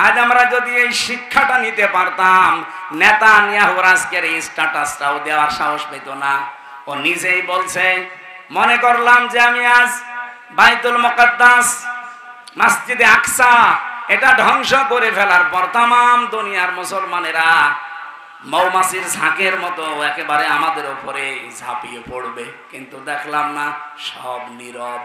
আজ আমরা যদি এই শিক্ষাটা নিতে পারতাম, নেতানিয়াহুর আজকের এই স্ট্যাটাসটাও দেওয়ার সাহস পেত না। ও নিজেই বলছে, মনে করলাম যে আমি আজ বাইতুল মুকাদ্দাস, মসজিদে আকসা এটা ধ্বংস করে ফেলার পর তামাম দুনিয়ার মুসলমানেরা মৌমাছির ঝাঁকের মতো একেবারে আমাদের উপরে ঝাঁপিয়ে পড়বে, কিন্তু দেখলাম না, সব নীরব।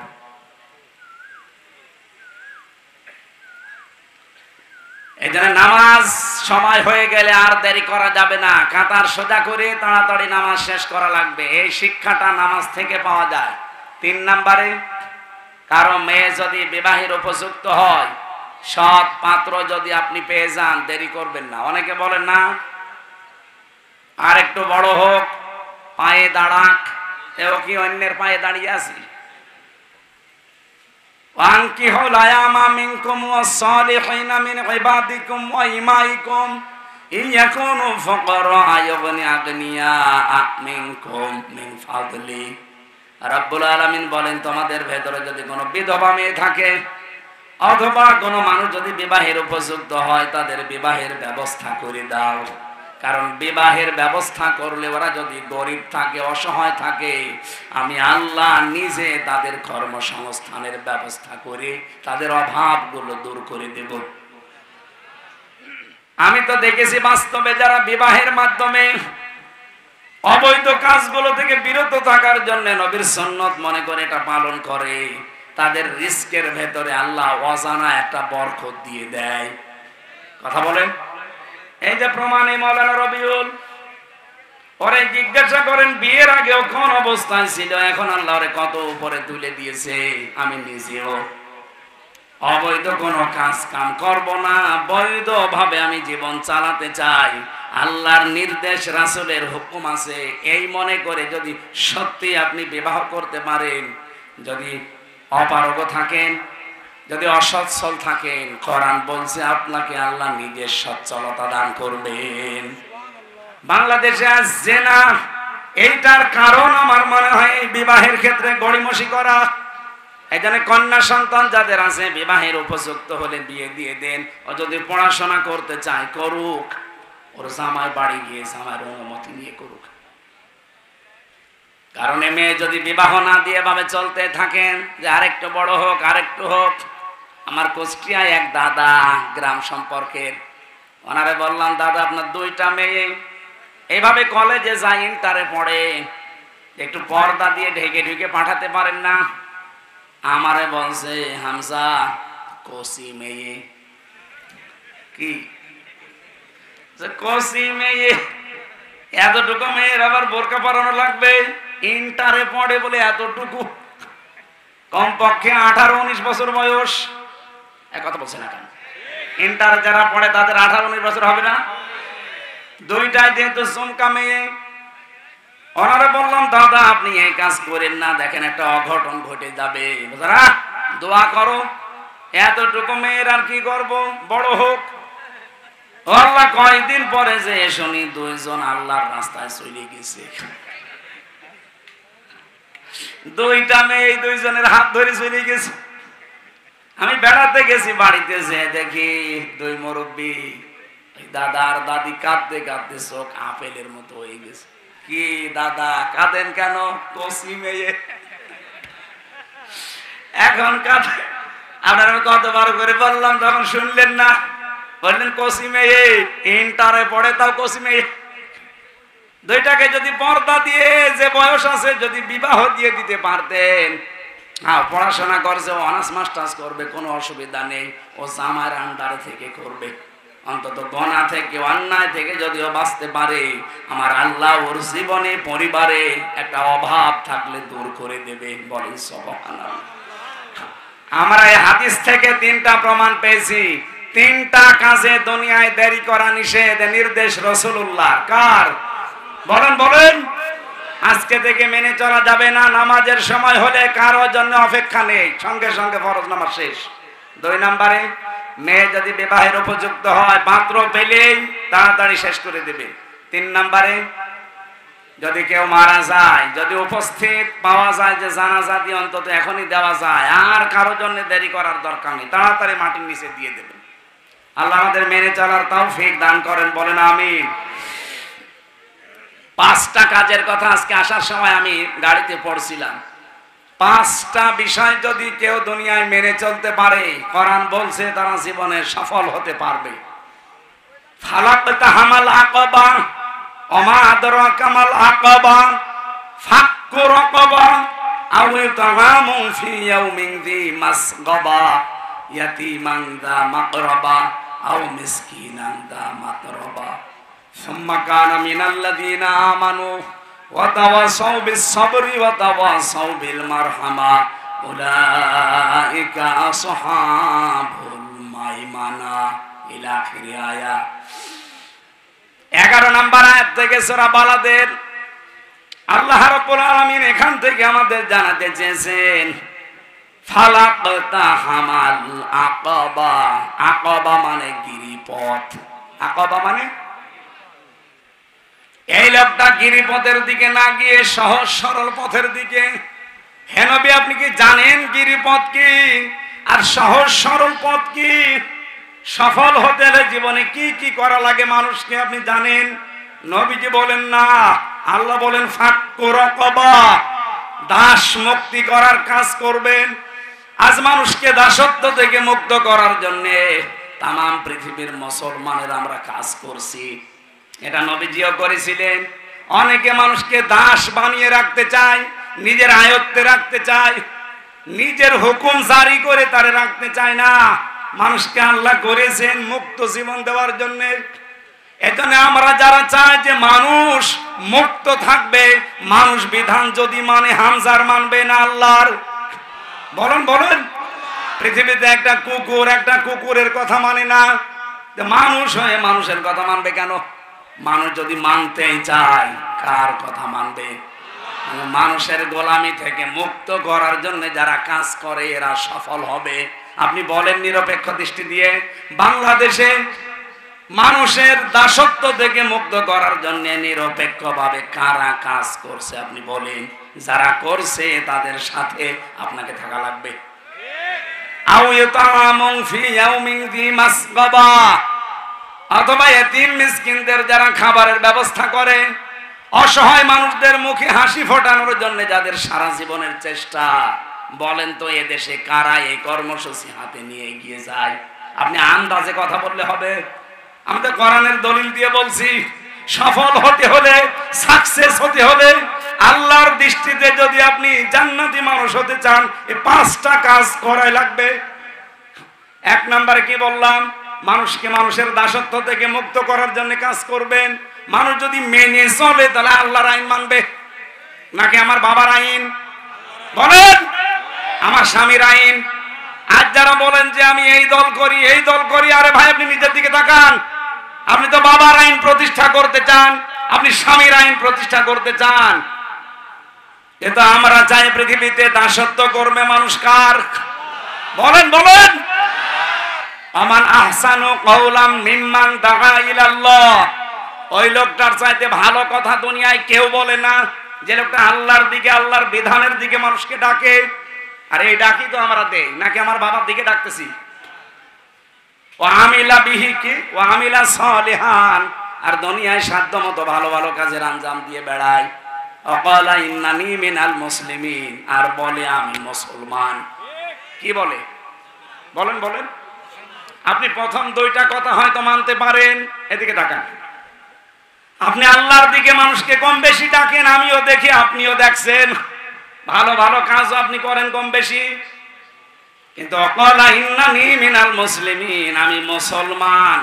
এই জন্য নামাজ সময় হয়ে গেলে আর দেরি করা যাবে না, কাতার সোজা করে তাড়াতাড়ি নামাজ শেষ করা লাগবে। এই শিক্ষাটা নামাজ থেকে পাওয়া যায়। 3 নম্বরে, কারো মেয়ে যদি বিবাহের উপযুক্ত হয়, সৎ পাত্র যদি আপনি পেয়ে যান, দেরি করবেন না। অনেকে বলেন না, আর একটু বড় হোক, পায়ে দাঁড়াক। এও কি অন্যের পায়ে দাঁড়িয়ে আছি? ওয়ানকিহুল আয়ামা মিনকুম ওয়াস-সালিহিনা মিন ইবাদিকুম ওয়া ইমাইকুম ইয়াকুনু ফুকারা আয়ুগনি আগনিয়া মিনকুম মিন ফাদলি। রাব্বুল আলামিন বলেন, তোমাদের ভেতরে যদি কোনো বিধবা মেয়ে থাকে অথবা কোনো মানুষ যদি বিবাহের উপযুক্ত হয়, তাদের বিবাহের ব্যবস্থা করে দাও। কারণ বিবাহের ব্যবস্থা করলে ওরা যদি গরিব থাকে, অসহায় থাকে, আমি আল্লাহ নিজে তাদের কর্মসংস্থানের ব্যবস্থা করে তাদের অভাবগুলো দূর করে দেব। আমি তো দেখেছি বাস্তবে যারা বিবাহের মাধ্যমে অবৈধ কাজগুলো থেকে বিরত থাকার জন্য নবীর সুন্নত মনে করে এটা পালন করে, তাদের রিস্কের ভেতরে আল্লাহ অজানা একটা বরকত দিয়ে দেয়। কথা বলেন। এই যে প্রমাণে মাওলানা রবিউল, পরে জিজ্ঞাসা করেন বিয়ের আগেও কোন অবস্থায় ছিল, এখন আল্লাহ ওরে কত উপরে তুলে দিয়েছে। আমি নিজেও অবৈধ কোনো কাজ কাম করব না, বৈধ ভাবে আমি জীবন চালাতে চাই। আল্লাহর নির্দেশ, রাসূলের হুকুম আছে, এই মনে করে যদি সত্যি আপনি বিবাহ করতে পারেন, যদি অপারগ থাকেন, যদি অসচ্ছল থাকেন, কোরআন বলছে আপনাকে আল্লাহ নিজের সচ্ছলতা দান করবেন। বাংলাদেশে আজ জেনা, এইটার কারণ আমার মনে হয় বিবাহের ক্ষেত্রে গড়িমসি করা। এই জন্য কন্যা সন্তান যাদের আছে, বিবাহের উপযুক্ত হলে বিয়ে দিয়ে দেন। ও যদি পড়াশোনা করতে চায় করুক, ওর জামাই বাড়ি গিয়ে জামাইয়ের অনুমতি নিয়ে করুক। কারণ মেয়ে যদি বিবাহ না দিয়ে ভাবে চলতে থাকেন যে আরেকটু বড় হোক, আরেকটু হোক। আমার কুষ্টিয়ায় এক দাদা, গ্রাম সম্পর্কের, ওনারে বললাম, দাদা আপনার 2টা মেয়ে, এইভাবে কলেজে যায়, ইন্টারে পড়ে, একটু পর্দা দিয়ে ঢেকে ঢুকে পাঠাতে পারেন না? আমারে বলছে, হামজা কষি মেয়ে। কি কষি মেয়ে? এতটুকু মেয়ের আবার বোরকা পরানো লাগবে? ইন্টারে পড়ে বলে এতটুকু? কমপক্ষে 18-19 বছর বয়স। কথা বলছে না কেন? ইন্টারে যারা পড়ে তাদের 18-19 বছর হবে না? 2টাই যেহেতু চমকা মেয়ে। ওনারা বললাম, দাদা আপনি এই কাজ করেন না, দেখেন একটা অঘটন ঘটে যাবে, দোয়া করো। এতটুকু মেয়ের আর কি করব, বড় হোক। আল্লাহ কয়েকদিন পরে যে শুনি 2 জন আল্লাহর রাস্তায় চলে গেছে। 2টা মেয়ে 2 জনের হাত ধরে চলে গেছে। আমি বেড়াতে গেছি, বাড়িতে যে দেখি 2 মুরব্বী, দাদা আর দাদি কাঁদতে কাঁদতে চোখ আপেলের মতো হয়ে গেছে। কি দাদা কাঁদেন কেন? কষি মেয়ে। এখন কাঁদে। আপনার আমি কতবার করে বললাম, তখন শুনলেন না। বললেন কষি মেয়ে, ইন্টারে পড়ে, তাও কষি মেয়ে। 2টাকে যদি পর্দা দিয়ে, যে বয়স আছে, যদি বিবাহ দিয়ে দিতে পারতেন, হ্যাঁ পড়াশোনা করছে, ও অনার্স মাস্টার্স করবে, কোনো অসুবিধা নেই, ও জামার আন্ডারে থেকে করবে। অন্তত গোনা থেকে, অন্যায় থেকে যদিও বাঁচতে পারে, আমার আল্লাহ ওর জীবনে, পরিবারে একটা অভাব থাকলে দূর করে দেবে। বলেন সুবহানাল্লাহ। আমরা এই হাদিস থেকে 3টা প্রমাণ পেয়েছি। 3টা কাজে দুনিয়ায় দেরি করা নিষেধ, নির্দেশ রাসূলুল্লাহ। কার? বলেন বলেন। আজকে থেকে মেনে চলা যাবে না। নামাজের সময় হলে কারো জন্য অপেক্ষা নেই, সঙ্গে সঙ্গে ফরজ নামাজ শেষ। 2 নম্বরে, মেয়ে যদি বিবাহের উপযুক্ত হয়, পাত্র পেলেই তাড়াতাড়ি শেষ করে দেবে। 3 নম্বরে, যদি কেউ মারা যায়, যদি উপস্থিত পাওয়া যায় যে জানাজা দিয়ে অন্তত এখনই দেওয়া যায়, আর কারো জন্য দেরি করার দরকার নেই, তাড়াতাড়ি মাটির নিচে দিয়ে দেবে। আল্লাহ আমাদের মেনে চলার তৌফিক দান করেন, বলেন আমিন। 5টা কাজের কথা আজকে আসার সময় আমি গাড়িতে পড়ছিলাম। 5টা বিষয় যদি কেউ দুনিয়ায় মেনে চলতে পারে, কোরআন বলছে তারা জীবনে সফল হতে পারবে। ফালাকতাহামাল আকাবা ওমা আদরাকা মাল আকাবা ফাক্কু রাকাবা আও ইতআমুন ফি ইয়াউমিন যী মাসগাবা ইয়াতীমান যা মাকরাবা আও মিসকিনান যা মাতরাবা সুম্মা কানা মিনাল্লাযীনা আমানু ওয়া তাওয়াসাউ বিস-সাবরি ওয়া তাওয়াসাউ বিল মারহামা উলাইকা আসহাবুল মাইমানা ইলা আখির আয়াত। 11 নম্বর আয়াত থেকে সূরা বালাদের আল্লাহ রাব্বুল আলামিন এখান থেকে আমাদের জানাতে চেয়েছেন ফালাকতাহামাল আকাবা। আকাবা মানে গিরিপথ। আকাবা মানে এই লোকটা গিরিপথের দিকে না গিয়ে সহজ সরল পথের দিকে। হে নবী, আপনি কি জানেন গিরিপথ কি আর সহজ সরল পথ কি? সফল হতে হলে জীবনে কি কি করা লাগে মানুষকে আপনি জানেন? নবীজি বলেন না, আল্লাহ বলেন ফাক্কু রাকাবা, দাস মুক্তি করার কাজ করবেন। আজ মানুষকে দাসত্ব থেকে মুক্ত করার জন্য তাম পৃথিবীর মুসলমানের আমরা কাজ করছি। এটা নবীজিও করেছিলেন। অনেকে মানুষকে দাস বানিয়ে রাখতে চায়, নিজের আয়ত্তে রাখতে চায়, নিজের হুকুম জারি করে তারে রাখতে চায় না। মানুষকে আল্লাহ করেছেন মুক্ত জীবন দেওয়ার জন্য। এজন্য আমরা যারা চাই যে মানুষ মুক্ত থাকবে, মানুষ বিধান যদি মানে হামজার মানবে না আল্লাহর। বলেন বলেন, পৃথিবীতে একটা কুকুরের কথা মানে না, মানুষ হয়ে মানুষের কথা মানবে কেন? মানুষ যদি মানতেই চায় কার কথা মানবে? মানুষের গোলামি থেকে মুক্ত করার জন্য যারা কাজ করে এরা সফল হবে। আপনি বলেন নিরপেক্ষ দৃষ্টি দিয়ে বাংলাদেশে মানুষের দাসত্ব থেকে মুক্ত করার জন্য নিরপেক্ষভাবে কারা কাজ করছে? আপনি বলেন। যারা করছে তাদের সাথে আপনাকে থাকা লাগবে। আও ইতামুন ফি ইয়াউমিন যী মাসগাবা, অথবা এতিম মিসকিনদের যারা খাবারের ব্যবস্থা করে, অসহায় মানুষদের মুখে হাসি ফোটানোর জন্য যাদের সারা জীবনের চেষ্টা। বলেন তো এদেশে কারা এই কর্মসূচি হাতে নিয়ে এগিয়ে যায়? আপনি আন্দাজে কথা বললে হবে? আমি তো কোরআনের দলিল দিয়ে বলছি। সফল হতে হলে, সাকসেস হতে হলে, আল্লাহর দৃষ্টিতে যদি আপনি জান্নাতি মানুষ হতে চান, এই 5টা কাজ করাই লাগবে। 1 নম্বরে কি বললাম? মানুষকে মানুষের দাসত্ব থেকে মুক্ত করার জন্য কাজ করবেন। মানুষ যদি মেনে চলে তাহলে আল্লাহর আইন মানবে নাকি আমার বাবার আইন? বলেন, আমার স্বামীর আইন। আজ যারা বলেন যে আমি এই দল করি এই দল করি, আরে ভাই আপনি নিজের দিকে তাকান। আপনি তো বাবার আইন প্রতিষ্ঠা করতে চান, আপনি স্বামীর আইন প্রতিষ্ঠা করতে চান। এটা আমরা চাই পৃথিবীতে দাসত্ব করবে মানুষ কার? বলেন বলেন। আমান আহসানু কওলাম মিম্মান দাআ ইলাল্লাহ। ওই লোকটার চাইতে ভালো কথা দুনিয়ায় কেউ বলে না, যে লোকটা আল্লাহর দিকে, আল্লাহর বিধানের দিকে মানুষকে ডাকে। আর এই ডাকি তো আমরা দেই নাকি আমার বাবার দিকে ডাকতেছি? ওয়া আমিলা বিহি কি ওয়া আমিলা সালিহান, আর দুনিয়ায় সাধ্যমতো ভালো ভালো কাজের আঞ্জাম দিয়ে বেড়ায়। ওয়াকালা ইন্নানি মিনাল মুসলিমিন, আর বলে আমি মুসলমান। কি বলে? বলেন বলেন। আপনি প্রথম 2টা কথা হয়তো মানতে পারেন, এদিকে তাকান। আপনি আল্লাহর দিকে মানুষকে কম বেশি ডাকেন, আমিও দেখি, আপনিও দেখছেন। ভালো ভালো কাজ আপনি করেন কম বেশি, কিন্তু ওয়াকালা ইন্নানি মিনাল মুসলিমিন, আমি মুসলমান,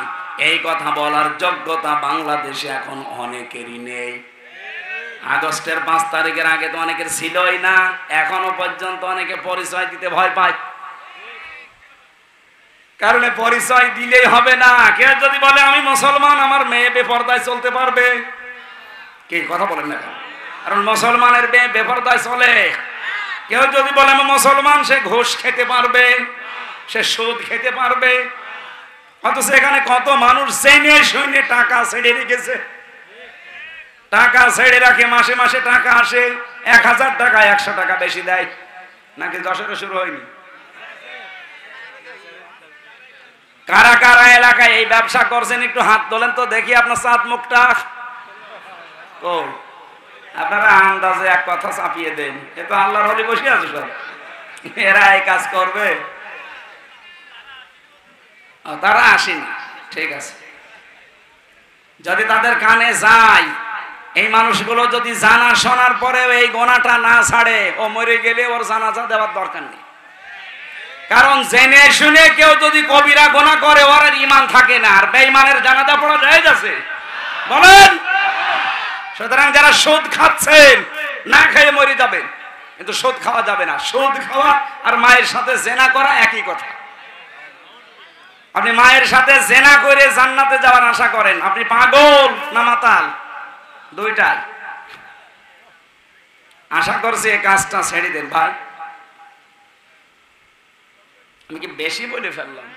এই কথা বলার যোগ্যতা বাংলাদেশে এখন অনেকেরই নেই। আগস্টের 5 তারিখের আগে তো অনেকের ছিলই না। এখনো পর্যন্ত অনেকে পরিচয় দিতে ভয় পায়। কারণ পরিচয় দিলেই হবে না। কেউ যদি বলে আমি মুসলমান, আমার মেয়ে বেপরদায় চলতে পারবে? কি কথা বলেন না? কারণ মুসলমানের মেয়ে বেপরদায় চলে। কেউ যদি বলে আমি মুসলমান, সে ঘুষ খেতে পারবে, সে সুদ খেতে পারবে। অথচ এখানে কত মানুষ জেনে শুনে টাকা ছেড়ে রেখেছে। টাকা ছেড়ে রাখে, মাসে মাসে টাকা আসে, 1000 টাকা 100 টাকা বেশি দেয়। নাকি 10 শুরু হয়নি? কারা কারা এলাকায় এই ব্যবসা করছেন একটু হাত তোলেন তো দেখি আপনার সাত মুখটা। ও আপনারা আন্দাজে এক কথা চাপিয়ে দেন, এ তো আল্লাহর হলি বসে আছে সব, এরা এই কাজ করবে, তারা আসেনি। ঠিক আছে, যদি তাদের কানে যায়, এই মানুষগুলো যদি জানা শোনার পরেও এই গোনাটা না ছাড়ে, ও মরে গেলে ওর জানাজা দেওয়ার দরকার নেই। কারণ জেনে শুনে কেউ যদি কবিরা গোনা করে ওর আর ঈমান থাকে না, আর বেঈমানের জানাজা পড়া জায়েজ আছে বলেন? সুতরাং যারা সুদ খাচ্ছেন না খেয়ে মরে যাবেন, কিন্তু সুদ খাওয়া যাবে না। সুদ খাওয়া আর মায়ের সাথে জেনা করা একই কথা। আপনি মায়ের সাথে জেনা করে জান্নাতে যাওয়ার আশা করেন, আপনি পাগল না মাতাল? দুইটাই। আশা করছি এই কাজটা ছেড়ে দেন ভাই। আমি কি বেশি বলে ফেললাম?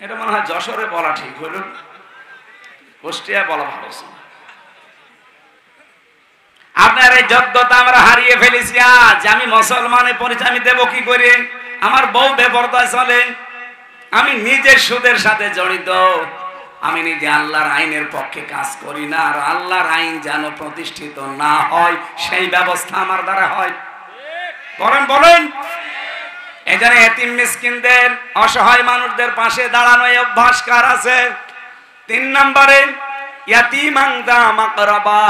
এটা মনে হয় যশোরে বলা ঠিক হইল, কুষ্টিয়ায় বলা ভালো ছিল। আপনার এই যোগ্যতা আমরা হারিয়ে ফেলেছি। আজ আমি মুসলমানের পরিচয় আমি দেবো কি করে? আমার বউ বেপরদায় চলে, আমি নিজে সুদের সাথে জড়িত, আমি নিজে আল্লাহর আইনের পক্ষে কাজ করি না, আর আল্লাহর আইন যেন প্রতিষ্ঠিত না হয় সেই ব্যবস্থা আমার দ্বারা হয়। বলেন বলেন। এই জন্য এতিম মিসকিনদের, অসহায় মানুষদের পাশে দাঁড়ানো অভ্যাস কার আছে? 3 নম্বরে ইয়াতীমান দা মাকরাবা।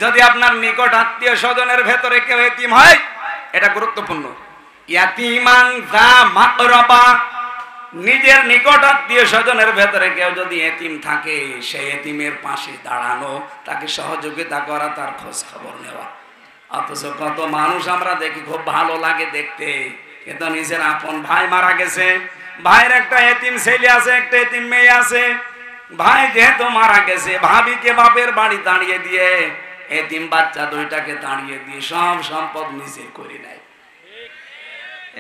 যদি আপনার নিকট আত্মীয় স্বজনের ভেতরে কেউ এতিম হয়, এটা গুরুত্বপূর্ণ। ইয়াতীমান দা মাকরাবা, নিজের নিকট আত্মীয় স্বজনের ভেতরে কেউ যদি এতিম থাকে, সেই এতিমের পাশে দাঁড়ানো, তাকে সহযোগিতা করা, তার খোঁজ খবর নেওয়া। অথচ কত মানুষ আমরা দেখি খুব ভালো লাগে দেখতে, কিন্তু নিজের আপন ভাই মারা গেছে, ভাইয়ের একটা এতিম ছেলে আছে, একটা এতিম মেয়ে আছে, ভাই যেহেতু মারা গেছে, ভাবিকে বাপের বাড়ি দাঁড়িয়ে দিয়ে, এতিম বাচ্চা দুইটাকে দাঁড়িয়ে দিয়ে সব সম্পদ নিজে করে নেয়।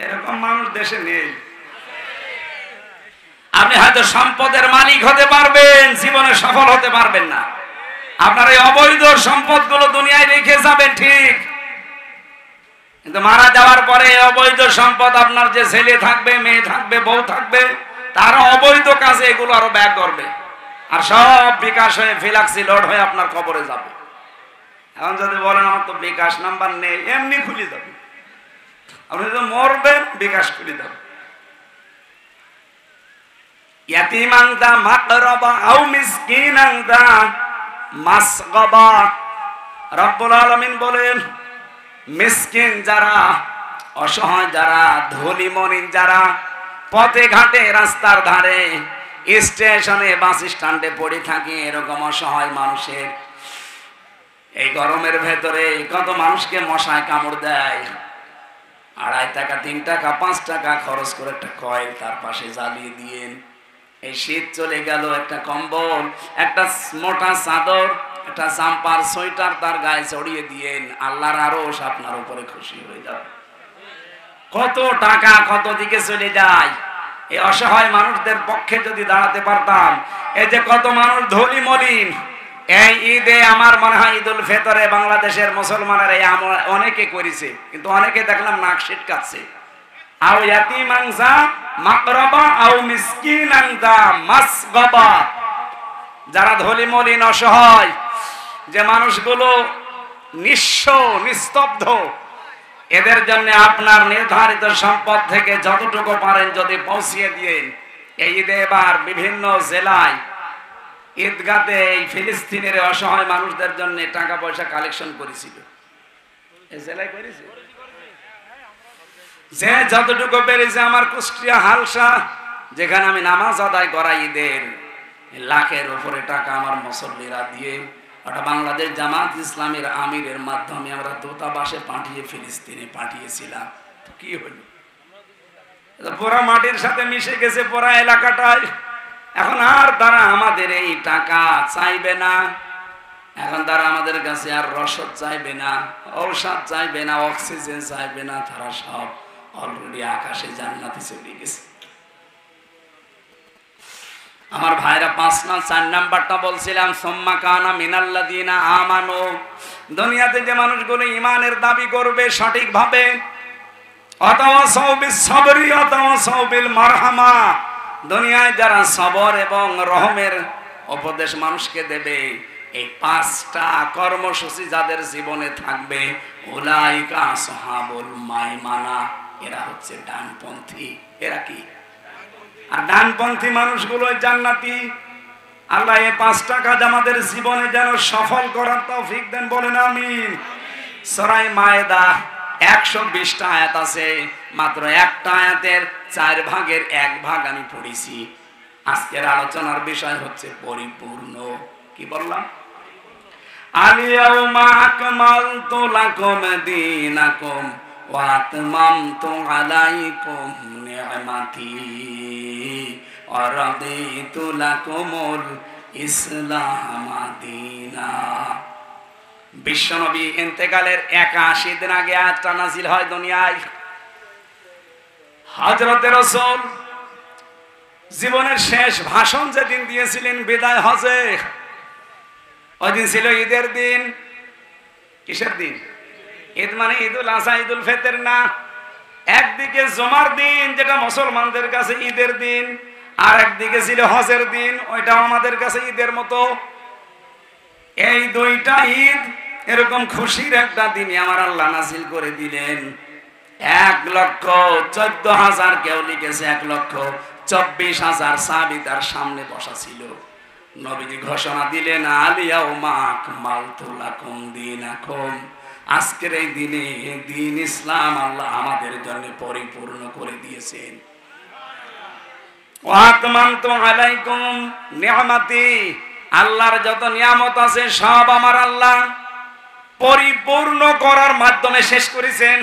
এরকম মানুষ দেশে নেই। আপনি হয়তো সম্পদের মালিক হতে পারবেন, জীবনে সফল হতে পারবেন না। আপনার এই অবৈধ সম্পদগুলো দুনিয়ায় রেখে যাবেন ঠিক, কিন্তু মারা যাওয়ার পরে অবৈধ সম্পদ আপনার যে ছেলে থাকবে, মেয়ে থাকবে, বউ থাকবে, তারা অবৈধ কাজে এগুলো আরো ব্যয় করবে, আর সব বিকাশ হয়ে ফিলাক্সি লোড হয়ে আপনার কবরে যাবে। এখন যদি বলেন আমার তো বিকাশ নাম্বার নেই, এমনি খুলে যাবে। আপনি যদি মরবেন, বিকাশ খুলে যাবে। ইয়াতীমান দা মাকরাবা আও মিসকিনান দা মাসগাবা। রব্বুল আলামিন বলেন, মিসকিন যারা, অসহায় যারা, ধনী মনিন যারা, পথে ঘাটে, রাস্তার ধারে, স্টেশনে, বাস স্ট্যান্ডে পড়ে থাকে, এরকম অসহায় মানুষের এই গরমের ভেতরে কত মানুষকে মশায় কামড় দেয়। 2.5 টাকা, 3 টাকা, 5 টাকা খরচ করে একটা কয়েল তার পাশে জ্বালিয়ে দিয়েন। এই শীত চলে গেল, একটা কম্বল, একটা মোটা চাদর, একটা জাম্পার, সোয়েটার তার গায়ে চড়িয়ে দিয়েন, আল্লাহর আরশ আপনার উপরে খুশি হয়ে যাবে। কত টাকা কত দিকে চলে যায়। এই অসহায় মানুষদের পক্ষে যদি দাঁড়াতে পারতাম, এই যে কত মানুষ ধনী মলিন, এই ঈদে আমার মনে হয় ঈদুল ফিতরে বাংলাদেশের মুসলমানেরা এই অনেকে করেছে, কিন্তু অনেকে দেখলাম নাক ছিটকাচ্ছে। আও ইয়াতীমান যা মাকরাবা আও মিসকিনান যা মাসগাবা। যারা ধনী মলিন অসহায়, যে মানুষগুলো নিঃস্ব নিস্তব্ধ, এদের জন্য আপনার নির্ধারিত সম্পদ থেকে যতটুকু পারেন যদি পৌঁছিয়ে দিয়েন। এই ঈদে এবার বিভিন্ন জেলায় ঈদগাতে এই ফিলিস্তিনের অসহায় মানুষদের জন্য টাকা পয়সা কালেকশন করেছিল। এই জেলায় করেছে, যে যতটুকু পেরেছে। আমার কুষ্টিয়া হালসা, যেখানে আমি নামাজ আদায় করা, ঈদের লাখের উপরে টাকা আমার মুসল্লিরা দিয়ে, ওটা বাংলাদেশ জামাত ইসলামের আমিরের মাধ্যমে আমরা দূতাবাসে পাঠিয়ে ফিলিস্তিনে পাঠিয়েছিলাম। কি হলো? পুরা মাটির সাথে মিশে গেছে পুরা এলাকাটায়। এখন আর তারা আমাদের এই টাকা চাইবে না, এখন তারা আমাদের কাছে আর রসদ চাইবে না, ঔষধ চাইবে না, অক্সিজেন চাইবে না, তারা সব অলরেডি আকাশে জান্নাতে চলে গেছে। আমার ভাইরা 5 না 4 নাম্বারটা বলছিলাম, সুম্মা কানা মিনাল্লাযিনা আমানু। দুনিয়াতে যে মানুষগুলো ঈমানের দাবি করবে সঠিকভাবে, ওয়াতাওয়াসাউ বিস-সাবরি ওয়াতাওয়াসাউ বিল মারহামা। দুনিয়ায় যারা সবর এবং রহমের উপদেশ মানুষকে দেবে, এই 5টা কর্মসূচি যাদের জীবনে থাকবে, উলাইকা আসহাবুল মাইমানা, এরা হচ্ছে ডানপন্থী। এরা কি? আর ডানপন্থী মানুষগুলো জান্নাতি। আল্লাহ এই 5টা কাজ আমাদের জীবনে যেন সফল করার তৌফিক দেন, বলেন আমিন। সূরা মায়েদা 120টা আয়াত আছে, মাত্র একটা আয়াতের 4 ভাগের 1 ভাগ আমি পড়েছি। আজকের আলোচনার বিষয় হচ্ছে পরিপূর্ণ। কি বললাম? আল-ইয়াউমা আকমালতু লাকুম দীনাকুম ওয়া আতমামতু আলাইকুম নি'মাতি ওয়া রাদিতু লাকুমুল ইসলাম দীনা। বিশ্বনবী ইন্তেকালের 81 দিন আগে আয়াতটা নাযিল হয় দুনিয়ায়। হযরত রাসূল জীবনের শেষ ভাষণ যেদিন দিয়েছিলেন বিদায় হজে, ওই দিন ছিল ঈদের দিন। কিসের দিন? ঈদ মানে ঈদুল আযহা, ঈদুল ফিতর না। একদিকে জুমার দিন, যেটা মুসলমানদের কাছে ঈদের দিন, আর একদিকে ছিল হজের দিন, ওইটাও আমাদের কাছে ঈদের মতো। এই 2টা ঈদ এরকম খুশির একটা দিনে আমার আল্লাহ নাযিল করে দিলেন। 1,14,000, কেউ লিখেছে 1,24,000 সাহাবী তার সামনে বসা ছিল। নবীজি ঘোষণা দিলেন, আল-ইয়াউমা আকমালতু লাকুম দীনাকুম, আজকের এই দিনে দ্বীন ইসলাম আল্লাহ আমাদের জন্য পরিপূর্ণ করে দিয়েছেন। ওয়া আতমামতু আলাইকুম নি'মাতি, আল্লাহর যত নিয়ামত আছে সব আমার আল্লাহ পরিপূর্ণ করার মাধ্যমে শেষ করেছেন।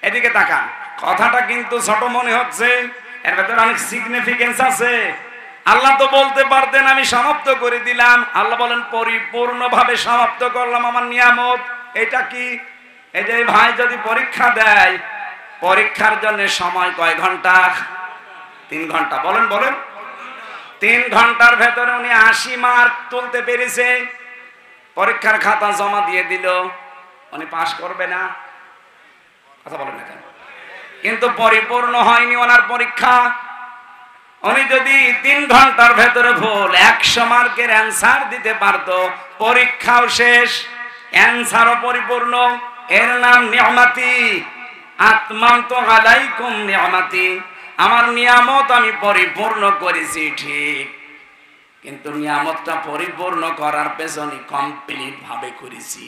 এদিকে তাকান, কথাটা কিন্তু ছোট মনে হচ্ছে, এর ভেতরে অনেক সিগনিফিকেন্স আছে। আল্লাহ তো বলতে পারতেন আমি সমাপ্ত করে দিলাম, আল্লাহ বলেন পরিপূর্ণভাবে সমাপ্ত করলাম আমার নিয়ামত। এটা কি? এই যে ভাই যদি পরীক্ষা দেয়, পরীক্ষার জন্য সময় কয় ঘন্টা? 3 ঘন্টা। বলেন বলেন। 3 ঘন্টার ভেতরে উনি 80 মার্ক তুলতে পেরেছে। পরীক্ষার খাতা জমা দিয়ে দিল, উনি পাস করবে না? কথা বলেন না কেন? কিন্তু পরিপূর্ণ হয়নি ওনার পরীক্ষা। উনি যদি 3 ঘন্টার ভেতরে ভুল 100 মার্কের অ্যান্সার দিতে পারত, পরীক্ষাও শেষ, অ্যান্সারও পরিপূর্ণ। এর নাম নি'মাতি। আতমামতু আলাইকুম নি'মাতি, আমার নিয়ামত আমি পরিপূর্ণ করেছি ঠিক, কিন্তু নিয়ামতটা পরিপূর্ণ করার পেছনে কমপ্লিট ভাবে করেছি।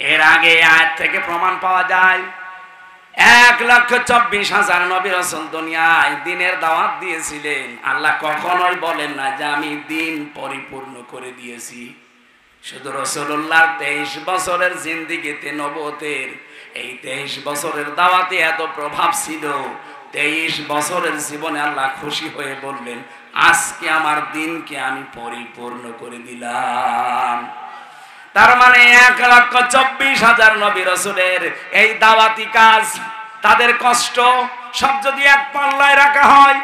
এর আগে আয়াত থেকে প্রমাণ পাওয়া যায় 1,24,000 নবী রাসূল দুনিয়ায় দ্বীনের দাওয়াত দিয়েছিলেন। আল্লাহ কখনোই বলেন না যে আমি দ্বীন পরিপূর্ণ করে দিয়েছি। শুধু রাসূলুল্লাহর 23 বছরের জিন্দেগিতে, নবুয়তের এই 23 বছরের দাওয়াতে এত প্রভাব ছিল, 23 বছরের জীবনে আল্লাহ খুশি হয়ে বললেন, আজকে আমার দ্বীনকে আমি পরিপূর্ণ করে দিলাম। তার মানে 1,24,000 নবী রাসূলের এই দাওয়াতি কাজ, তাদের কষ্ট সব যদি এক পাল্লায় রাখা হয়,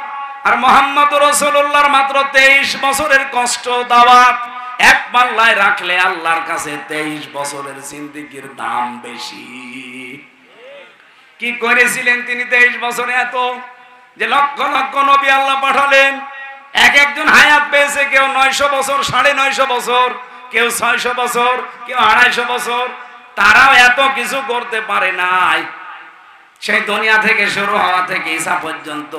আর মুহাম্মদুর রাসূলুল্লাহর মাত্র 23 বছরের কষ্ট দাওয়াত এক পাল্লায় রাখলে আল্লাহর কাছে 23 বছরের জিন্দেগির দাম বেশি। কি করেছিলেন তিনি 23 বছরে? এত যে লক্ষ লক্ষ নবী আল্লাহ পাঠালেন, এক একজন হায়াত পেয়েছে, কেউ 900 বছর, 950 বছর, কেউ 600 বছর, কেউ 250 বছর। তারাও এত কিছু করতে পারে নাই। সেই দুনিয়া থেকে শুরু হওয়া থেকে ঈসা পর্যন্ত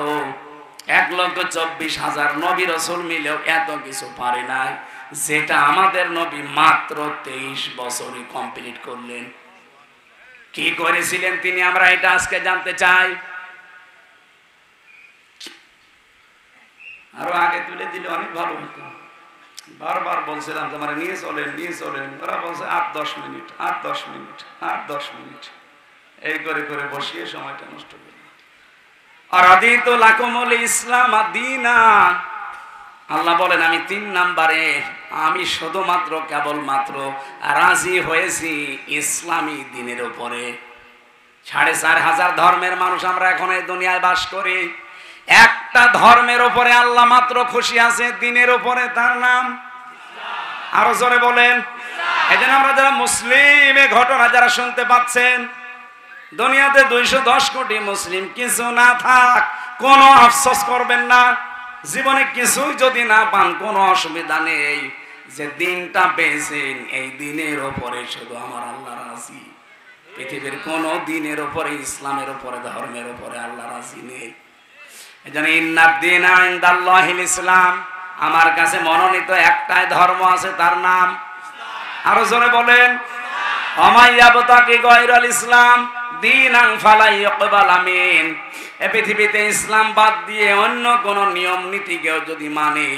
1,24,000 নবী রাসূল মিলেও এত কিছু পারে নাই, যেটা আমাদের নবী মাত্র 23 বছরে কমপ্লিট করলেন। কি করেছিলেন তিনি, আমরা এটা আজকে জানতে চাই। আরো আগে তুলে দিলে অনেক ভালো হতো। বারবার বলছিলাম তোমরা নিয়ে চলেন, নিয়ে চলেন। ওরা বলছে 8-10 মিনিট, 8-10 মিনিট, 8-10 মিনিট, এই করে করে বসিয়ে সময়টা নষ্ট করে। আর রাদিতু লাকুমুল ইসলাম দীনা, আল্লাহ বলেন আমি 3 নম্বরে আমি শুধুমাত্র কেবলমাত্র রাজি হয়েছি ইসলামী দ্বীনের উপরে। 4,500 ধর্মের মানুষ আমরা এখন এই দুনিয়ায় বাস করি, একটা ধর্মের উপরে আল্লাহ মাত্র খুশি আছে, দ্বীনের উপরে, তার নাম ইসলাম। আরো জোরে বলেন। এজন্য আমরা যারা মুসলিম, এই ঘটনা যারা শুনতে পাচ্ছেন, দুনিয়াতে 210 কোটি মুসলিম কিছু না থাক, কোনো আফসোস করবেন না। জীবনে কিছুই যদি না পান কোনো অসুবিধা নেই। যে দিনটা পেয়েছেন এই দিনের উপরে শুধু আমার আল্লাহ রাজি। পৃথিবীর কোন দিনের উপরে, ইসলামের উপরে, ধর্মের উপরে আল্লাহ রাজি নেই। এজন্য ইন্নাদ-দীনা ইনদাল্লাহিল ইসলাম, আমার কাছে মনোনীত একটাই ধর্ম আছে, তার নাম আরো জোরে বলেন, আমাইয়াবতাকি গায়রাল ইসলাম দীনান ফালা ইউকবালা মিন। এই পৃথিবীতে ইসলাম বাদ দিয়ে অন্য কোন নিয়ম নীতি কেউ যদি মানে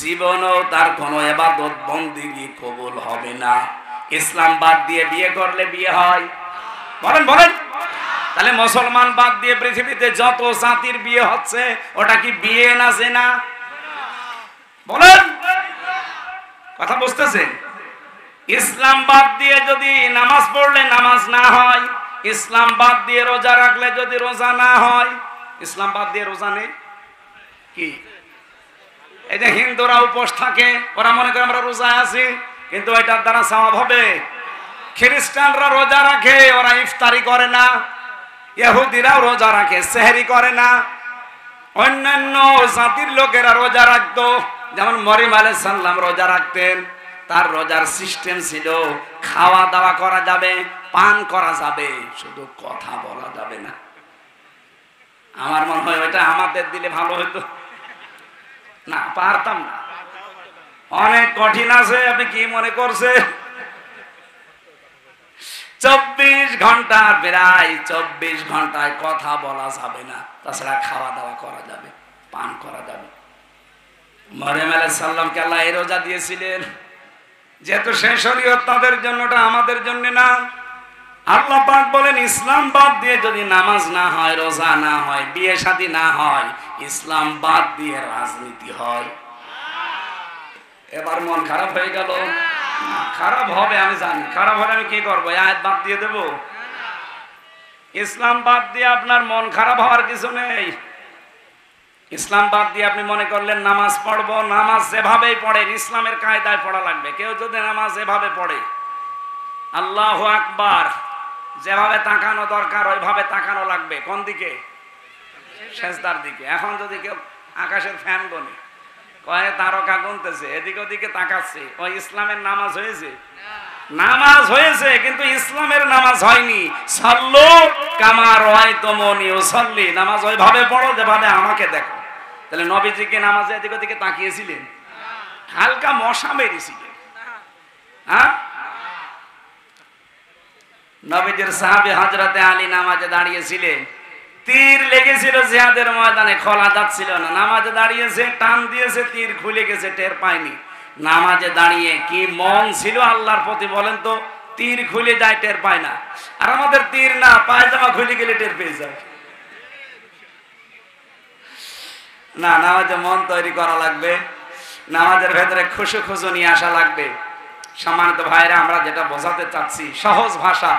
জীবনেও তার কোনো ইবাদত বন্দেগী কবুল হবে না। ইসলাম বাদ দিয়ে বিয়ে করলে বিয়ে হয়? বলেন বলেন। তাহলে মুসলমান বাদ দিয়ে পৃথিবীতে যত জাতির বিয়ে হচ্ছে ওটা কি বিয়ে না জিনা? বলেন, কথা বুঝতেছেন? ইসলাম বাদ দিয়ে যদি নামাজ পড়লে নামাজ না হয়, ইসলাম বাদ দিয়ে রোজা রাখলে যদি রোজা না হয়, ইসলাম বাদ দিয়ে রোজা নেই কি? এই যে হিন্দুরা উপোস থাকে, ওরা মনে করে আমরা রোজা আছি, কিন্তু এটার দ্বারা সওয়াব হবে। খ্রিস্টানরা রোজা রাখে, ওরা ইফতারি করে না। ইহুদিরাও রোজা রাখে, সেহরি করে না। অন্যান্য জাতির লোকেরা রোজা রাখতো, যেমন মরিয়ম আলাইহিস সালাম রোজা রাখতেন। তার রোজার সিস্টেম ছিল খাওয়া দাওয়া করা যাবে, পান করা যাবে, শুধু কথা বলা যাবে না। আমার মনে হয় ওইটা আমাদের দিলে ভালো হতো না, পারতাম না। অনেক কঠিন আছে। আপনি কি মনে করছে 24 ঘন্টা, প্রায় 24 ঘন্টায় কথা বলা যাবে না, তাছাড়া খাওয়া দাওয়া করা যাবে, পান করা যাবে। মরিয়ম আলাইহিস সালামকে আল্লাহ এই রোজা দিয়েছিলেন, যেহেতু সেই শরীয়ত তাদের জন্য, ওটা আমাদের জন্য না। আল্লাহ পাক বলেন ইসলাম বাদ দিয়ে যদি নামাজ না হয়, রোজা না হয়, বিয়ে শাদী না হয়, ইসলাম বাদ দিয়ে রাজনীতি হয়। এবার মন খারাপ হয়ে গেল? খারাপ হবে, আমি জানি। খারাপ হলে আমি কি করবো? আয়াত বাদ দিয়ে দেব? ইসলাম বাদ দিয়ে আপনার মন খারাপ হওয়ার কিছু নেই। ইসলাম বাদ দিয়ে আপনি মনে করলেন নামাজ পড়বো, নামাজ যেভাবেই পড়েন ইসলামের কায়দায় পড়া লাগবে। কেউ যদি নামাজ এভাবে পড়ে, আল্লাহু আকবার, যেভাবে তাকানো দরকার ওইভাবে তাকানো লাগবে। কোন দিকে? সেজদার দিকে। এখন যদি কেউ আকাশের ফ্যান গনে, কয়ে তারকা গুনতেছে, এদিকে ওদিকে তাকাচ্ছে, ওই ইসলামের নামাজ হয়েছে? নামাজ হয়েছে, কিন্তু ইসলামের নামাজ হয়নি। সাল্লু কামা রাআইতুমুনি উসাল্লি, নামাজ ওইভাবে পড়ো যেভাবে আমাকে দেখো। তাহলে নবীজিকে নামাজে এদিক ওদিকে তাকিয়েছিলেন? হালকা মশা মেরেছিলেন? হ্যাঁ, নবীজির সাহাবী হযরতে আলী নামাজে দাঁড়িয়েছিলেন, তীর লেগেছিল জিহাদের ময়দানে, খোলা যাচ্ছিল না। নামাজে দাঁড়িয়েছে, টান দিয়েছে, তীর খুলে গেছে, টের পায়নি। নামাজে দাঁড়িয়ে কি মন ছিল আল্লাহর প্রতি বলেন তো? তীর খুলে যায়, টের পায় না। আর আমাদের তীর না, পায়জামা খুলে গেলে টের পেয়ে যায়। না, নামাজে মন তৈরি করা লাগবে, নামাজের ভেতরে খুশু খুশু নিয়ে আসা লাগবে। সম্মানিত ভাইরা, আমরা যেটা বোঝাতে চাচ্ছি সহজ ভাষা,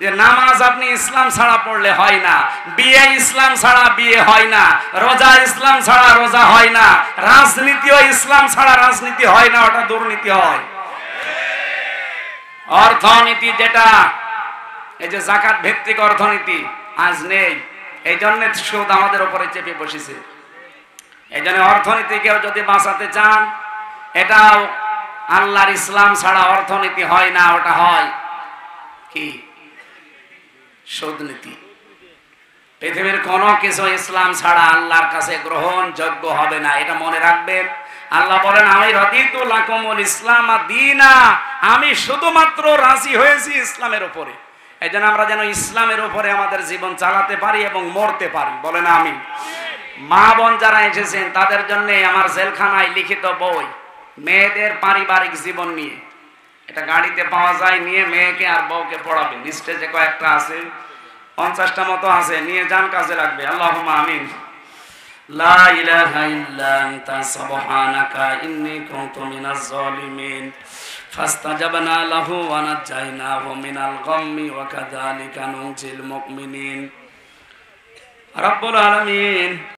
যে নামাজ আপনি ইসলাম ছাড়া পড়লে হয় না, বিয়ে ইসলাম ছাড়া বিয়ে হয় না, রোজা ইসলাম ছাড়া রোজা হয় না, রাজনীতিও ইসলাম ছাড়া রাজনীতি হয় না, ওটা দুর্নীতি হয়। অর্থনীতি যেটা, এই যে যাকাত ভিত্তিক অর্থনীতি আজ নেই, এই জন্য সুদ আমাদের উপরে চেপে বসেছে। এই জন্য অর্থনীতিকেও যদি বাঁচাতে চান, এটাও আল্লাহর ইসলাম ছাড়া অর্থনীতি হয় না, ওটা হয় কি? সুদনীতি। পৃথিবীর কোনো কিছু ইসলাম ছাড়া আল্লাহর কাছে গ্রহণযোগ্য হবে না, এটা মনে রাখবেন। আল্লাহ বলেন আমি রাদিতু লাকুমুল ইসলাম দীনা, আমি শুধুমাত্র রাজি হয়েছি ইসলামের উপরে। এই জন্য আমরা যেন ইসলামের উপরে আমাদের জীবন চালাতে পারি এবং মরতে পারি। বলেন আমিন। মা বোন যারা এসেছেন তাদের জন্য আমার জেলখানায় লিখিত বই, মেয়েদের পারিবারিক জীবন নিয়ে, এটা গাড়িতে পাওয়া যায়, নিয়ে মেয়েকে আর বউকে পড়াবেন। স্টেজে কয়েকটা আছে, 50টা মতো আছে, নিয়ে যান, কাজে লাগবে। আল্লাহুম্মা আমিন। লা ইলাহা ইল্লা আনতা সুবহানাকা ইন্নী কুনতু মিনাজ জালিমিন ফাস্তাজাবনা লাহু ওয়া নাজাইনাহু মিনাল গাম্মি ওয়া কাযালিকা নুনজিল মুমিনিন। রাব্বুল আলামিন।